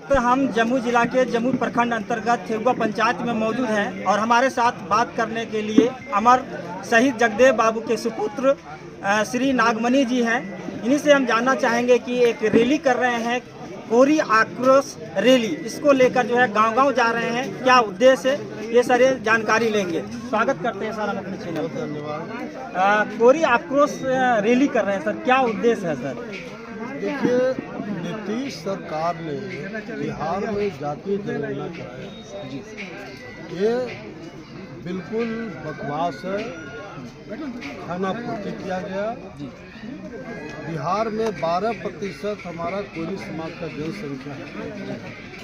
तो हम जम्मू जिला के जम्मू प्रखंड अंतर्गत थेउगा पंचायत में मौजूद हैं और हमारे साथ बात करने के लिए अमर शहीद जगदेव बाबू के सुपुत्र श्री नागमणि जी हैं। इन्हीं से हम जानना चाहेंगे कि एक रैली कर रहे हैं, कोरी आक्रोश रैली, इसको लेकर जो है गांव-गांव जा रहे हैं, क्या उद्देश्य है, ये सारे जानकारी लेंगे। स्वागत करते हैं सर हम अपने चैनल पर। धन्यवाद। कोरी आक्रोश रैली कर रहे हैं सर, क्या उद्देश्य है सर? देखिए, नीतीश सरकार ने बिहार में जातीय जनगणना कराया, ये बिल्कुल बकवास है, खाना पूर्ति किया गया। बिहार में 12% हमारा कोरी समाज का जनसंख्या है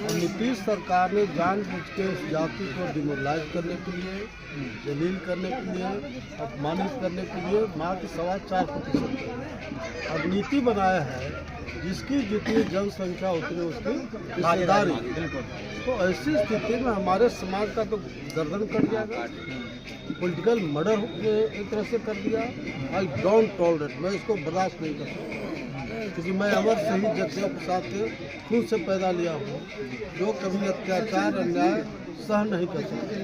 और नीतीश सरकार ने जानबूझ के इस जाति को डिमोरलाइज करने के लिए, जलील करने के लिए, अपमानित करने के लिए मात्र 4.25% अब नीति बनाया है, जिसकी जितनी जनसंख्या उतनी उसकी हिस्सेदारी। तो ऐसी स्थिति में हमारे समाज का तो गर्दन कट जाएगा, पॉलिटिकल मर्डर एक तरह से कर दिया। आई डोंट टॉलरेट, मैं इसको बर्दाश्त नहीं कर सकता, क्योंकि मैं अमर शहीद जगदेव प्रसाद के खून से पैदा लिया हूँ, जो कभी अत्याचार अन्याय सह नहीं कर सकते।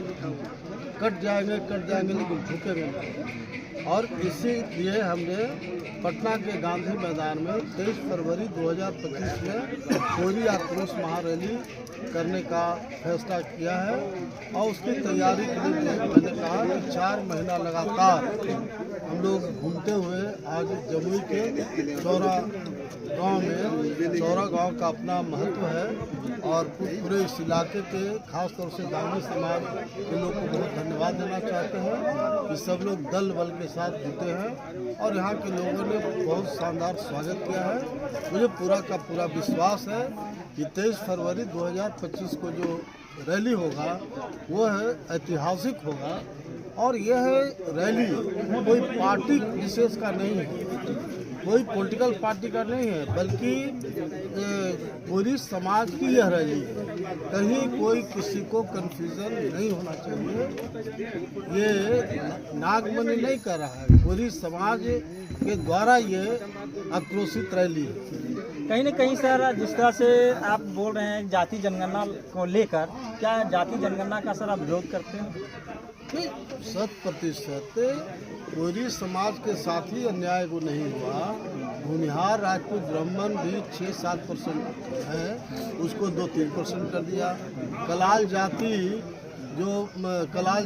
कट जाएंगे लेकिन झुकेंगे नहीं। और इसीलिए हमने पटना के गांधी मैदान में 23 फरवरी 2025 में कोरी आक्रोश महारैली करने का फैसला किया है। और उसकी तैयारी के लिए मैंने कहा कि 4 महीना लगातार हम लोग घूमते हुए आज जमुई के चौरा गांव का अपना महत्व है और पूरे इस इलाके के खास तौर से दानी समाज के लोग को बहुत धन्यवाद देना चाहते हैं कि सब लोग दल बल के साथ जुटे हैं और यहाँ के लोगों ने बहुत शानदार स्वागत किया है। मुझे पूरा का पूरा विश्वास है कि 23 फरवरी 2025 को जो रैली होगा वो है ऐतिहासिक होगा। और यह रैली कोई पार्टी विशेष का नहीं है, कोई पॉलिटिकल पार्टी का नहीं है, बल्कि पूरी समाज की यह रैली है। कहीं कोई किसी को कन्फ्यूजन नहीं होना चाहिए। ये नागमणि नहीं कर रहा है, पूरी समाज के द्वारा ये आक्रोशित रैली है। कहीं न कहीं सर, जिस तरह से आप बोल रहे हैं जाति जनगणना को लेकर, क्या जाति जनगणना का सर आप विरोध करते हैं? 100% कोरी समाज के साथ ही अन्याय वो नहीं हुआ। भूमिहार राजपूत ब्राह्मण भी 6-7% है, उसको 2-3% कर दिया। कलाल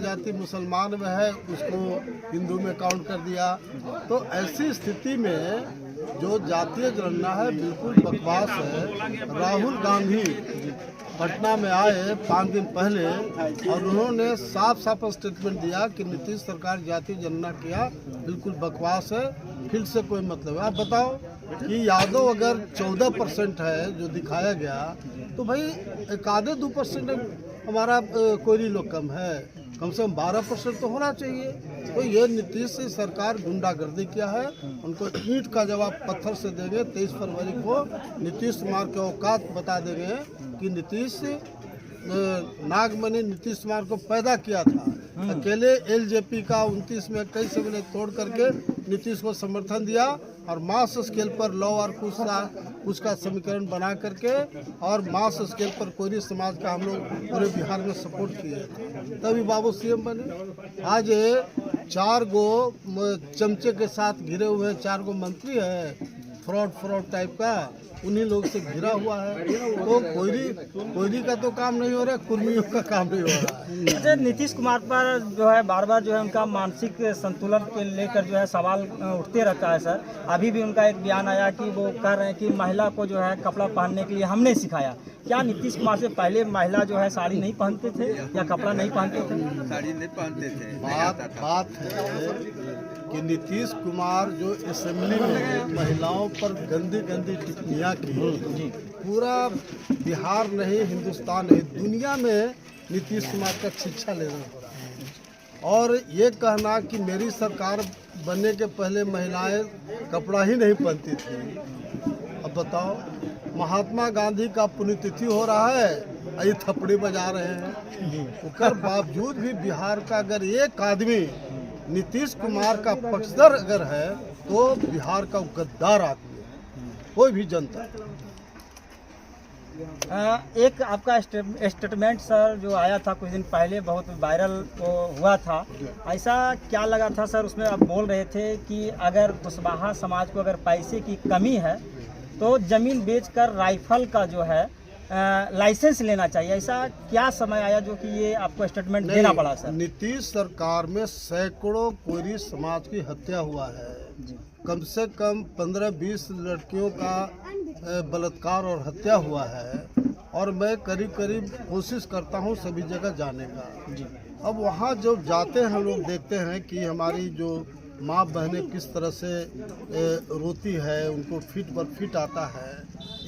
जाति मुसलमान में है, उसको हिंदू में काउंट कर दिया। तो ऐसी स्थिति में जो जातीय जनगणना है बिल्कुल बकवास है। राहुल गांधी पटना में आए 5 दिन पहले और उन्होंने साफ स्टेटमेंट दिया कि नीतीश सरकार जातीय जनगणना किया बिल्कुल बकवास है, फिर से कोई मतलब है। आप बताओ कि यादव अगर 14% है जो दिखाया गया, तो भाई 1-2% हमारा कोरी लोग कम है, कम से कम 12% तो होना चाहिए। तो ये नीतीश सरकार गुंडागर्दी किया है, उनको ईंट का जवाब पत्थर से देंगे। 23 फरवरी को नीतीश कुमार के औकात बता देंगे कि नागमणि नीतीश कुमार को पैदा किया था। अकेले एलजेपी का 29 में कई सब ने तोड़ करके नीतीश को समर्थन दिया और मास स्केल पर लॉ और कुछ का समीकरण बना करके और मास स्केल पर कोरी समाज का हम लोग पूरे बिहार में सपोर्ट किए, तभी बाबू सीएम बने। आज 4 गो चमचे के साथ घिरे हुए 4 गो मंत्री है, फ्रॉड टाइप का, उन्हीं लोग से घिरा हुआ है। तो कोयरी का तो काम नहीं हो रहा है, कुर्मियों का काम नहीं हो रहा है। अच्छा, नीतीश कुमार पर जो है बार बार जो है उनका मानसिक संतुलन के लेकर जो है सवाल उठते रहता है सर। अभी भी उनका एक बयान आया कि वो कह रहे हैं कि महिला को जो है कपड़ा पहनने के लिए हमने सिखाया। क्या नीतीश कुमार से पहले महिला जो है साड़ी नहीं पहनते थे या कपड़ा नहीं पहनते थे? साड़ी नहीं पहनते थे। बात है कि नीतीश कुमार जो असेंबली में महिलाओं पर गंदी टिप्पणियाँ की, पूरा बिहार नहीं, हिंदुस्तान नहीं, दुनिया में नीतीश कुमार का शिक्षा लेना हो रहा है। और ये कहना कि मेरी सरकार बनने के पहले महिलाएं कपड़ा ही नहीं पहनती थी। अब बताओ, महात्मा गांधी का पुण्यतिथि हो रहा है, ये थपड़ी बजा रहे हैं। उसके बावजूद भी बिहार का अगर एक आदमी नीतीश कुमार का पक्षधर अगर है तो बिहार का गद्दार आदमी, कोई भी जनता। एक आपका स्टेटमेंट सर जो आया था कुछ दिन पहले, बहुत वायरल हुआ था। ऐसा क्या लगा था सर उसमें? आप बोल रहे थे कि अगर कुशवाहा समाज को अगर पैसे की कमी है तो ज़मीन बेचकर राइफल का जो है लाइसेंस लेना चाहिए। ऐसा क्या समय आया जो कि ये आपको स्टेटमेंट देना पड़ा सर? नीतीश सरकार में सैकड़ों कोयरी समाज की हत्या हुआ है। कम से कम 15-20 लड़कियों का बलात्कार और हत्या हुआ है, और मैं करीब करीब कोशिश करता हूँ सभी जगह जाने का। अब वहाँ जब जाते हैं हम लोग देखते हैं कि हमारी जो माँ बहनें किस तरह से रोती है, उनको फीट पर फीट आता है।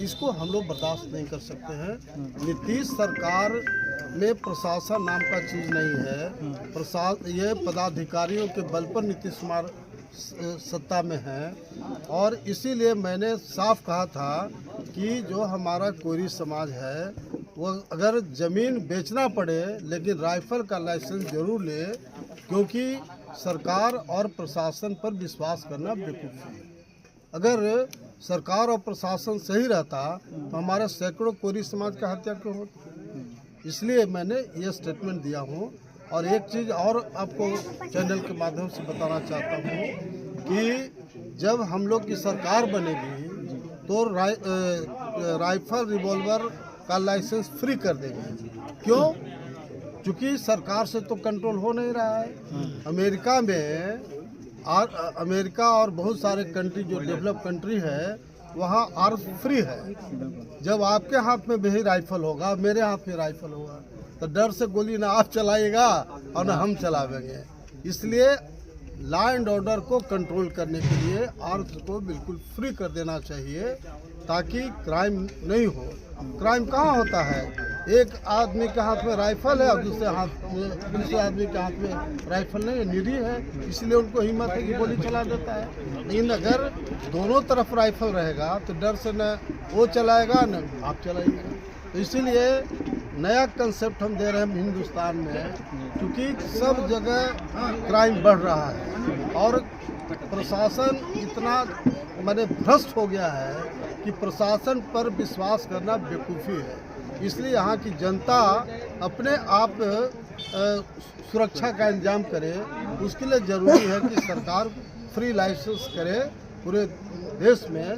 इसको हम लोग बर्दाश्त नहीं कर सकते हैं। नीतीश सरकार में प्रशासन नाम का चीज़ नहीं है। ये पदाधिकारियों के बल पर नीतीश कुमार सत्ता में है, और इसीलिए मैंने साफ कहा था कि जो हमारा कोयरी समाज है वो अगर ज़मीन बेचना पड़े लेकिन राइफल का लाइसेंस जरूर ले, क्योंकि सरकार और प्रशासन पर विश्वास करना बेवकूफ़ी है। अगर सरकार और प्रशासन सही रहता तो हमारे सैकड़ों कोयरी समाज का हत्या क्यों होती? इसलिए मैंने ये स्टेटमेंट दिया हूँ। और एक चीज़ और आपको चैनल के माध्यम से बताना चाहता हूँ कि जब हम लोग की सरकार बनेगी तो राइफल रिवॉल्वर का लाइसेंस फ्री कर देंगे। क्यों? क्योंकि सरकार से तो कंट्रोल हो नहीं रहा है। अमेरिका और बहुत सारे कंट्री जो डेवलप कंट्री है वहाँ आर्म्स फ्री है। जब आपके हाथ में भी राइफल होगा, मेरे हाथ में राइफल होगा, तो डर से गोली ना आप चलाइएगा और ना हम चलावेंगे। इसलिए लॉ एंड ऑर्डर को कंट्रोल करने के लिए आर्म्स को बिल्कुल फ्री कर देना चाहिए, ताकि क्राइम नहीं हो। क्राइम कहाँ होता है? एक आदमी के हाथ में राइफल है और दूसरे आदमी के हाथ में राइफल नहीं है, निरीह है, इसलिए उनको हिम्मत है कि गोली चला देता है। लेकिन अगर दोनों तरफ राइफल रहेगा तो डर से न वो चलाएगा न आप चलाइएगा। तो इसीलिए नया कंसेप्ट हम दे रहे हैं हिंदुस्तान में, क्योंकि सब जगह क्राइम बढ़ रहा है और प्रशासन इतना भ्रष्ट हो गया है कि प्रशासन पर विश्वास करना बेवकूफ़ी है। इसलिए यहाँ की जनता अपने आप सुरक्षा का इंतजाम करे। उसके लिए ज़रूरी है कि सरकार फ्री लाइसेंस करे पूरे देश में,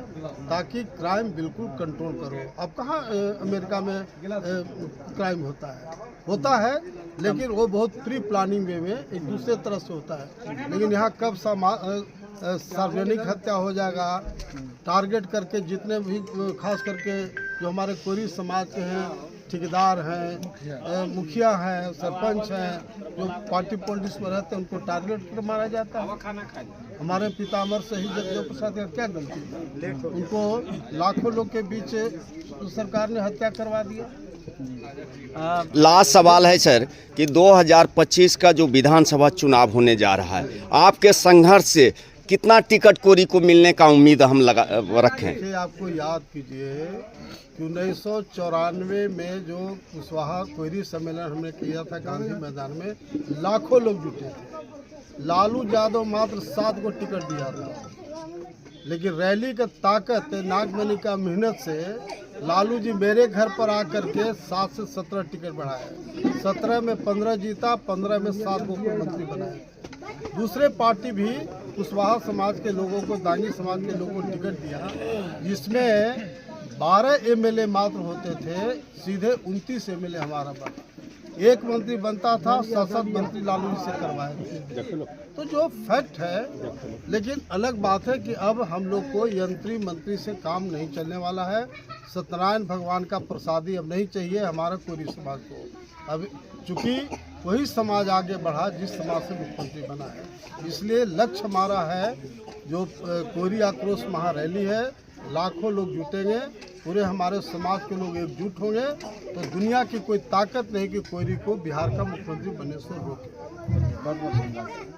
ताकि क्राइम बिल्कुल कंट्रोल करो। अब कहाँ अमेरिका में क्राइम होता है लेकिन वो बहुत प्री प्लानिंग वे में एक दूसरे तरह से होता है। लेकिन यहाँ कब सार्वजनिक हत्या हो जाएगा, टारगेट करके जितने भी खास करके जो हमारे कोयरी समाज के हैं, ठेकेदार हैं, मुखिया हैं, सरपंच हैं, जो पार्टी पॉलिटिक्स में रहते हैं, उनको टारगेट कर मारा जाता है। हमारे पितामह शहीद जगदेव प्रसाद का क्या गलती थी? उनको लाखों लोग के बीच सरकार ने हत्या करवा दिया। लास्ट सवाल है सर कि 2025 का जो विधानसभा चुनाव होने जा रहा है, आपके संघर्ष से कितना टिकट कोयरी को मिलने का उम्मीद हम रखें? आपको याद कीजिए कि 1994 में जो कुशवाहा कोयरी सम्मेलन हमने किया था गांधी मैदान में, लाखों लोग जुटे थे। लालू यादव मात्र 7 को टिकट दिया था, लेकिन रैली का ताकत नागमणि का मेहनत से लालू जी मेरे घर पर आकर के 7 से 17 टिकट बढ़ाए। 17 में 15 जीता, 15 में 7 को मंत्री बनाए। दूसरे पार्टी भी कुशवाहा समाज के लोगों को, दांगी समाज के लोगों को टिकट दिया, जिसमें 12 एमएलए मात्र होते थे, सीधे 29 एमएलए हमारा बना। एक मंत्री बनता था, 7 मंत्री लालू जी से करवाए थे। तो जो फैक्ट है, लेकिन अलग बात है कि अब हम लोग को यंत्री मंत्री से काम नहीं चलने वाला है। सत्यनारायण भगवान का प्रसादी अब नहीं चाहिए हमारा कोयरी समाज को। अब चूँकि वही समाज आगे बढ़ा जिस समाज से मुख्यमंत्री बना है, इसलिए लक्ष्य हमारा है जो कोयरी आक्रोश महारैली है, लाखों लोग जुटेंगे, पूरे हमारे समाज के लोग एकजुट होंगे, तो दुनिया की कोई ताकत नहीं कि कोयरी को बिहार का मुख्यमंत्री बनने से रोके। बहुत बहुत धन्यवाद।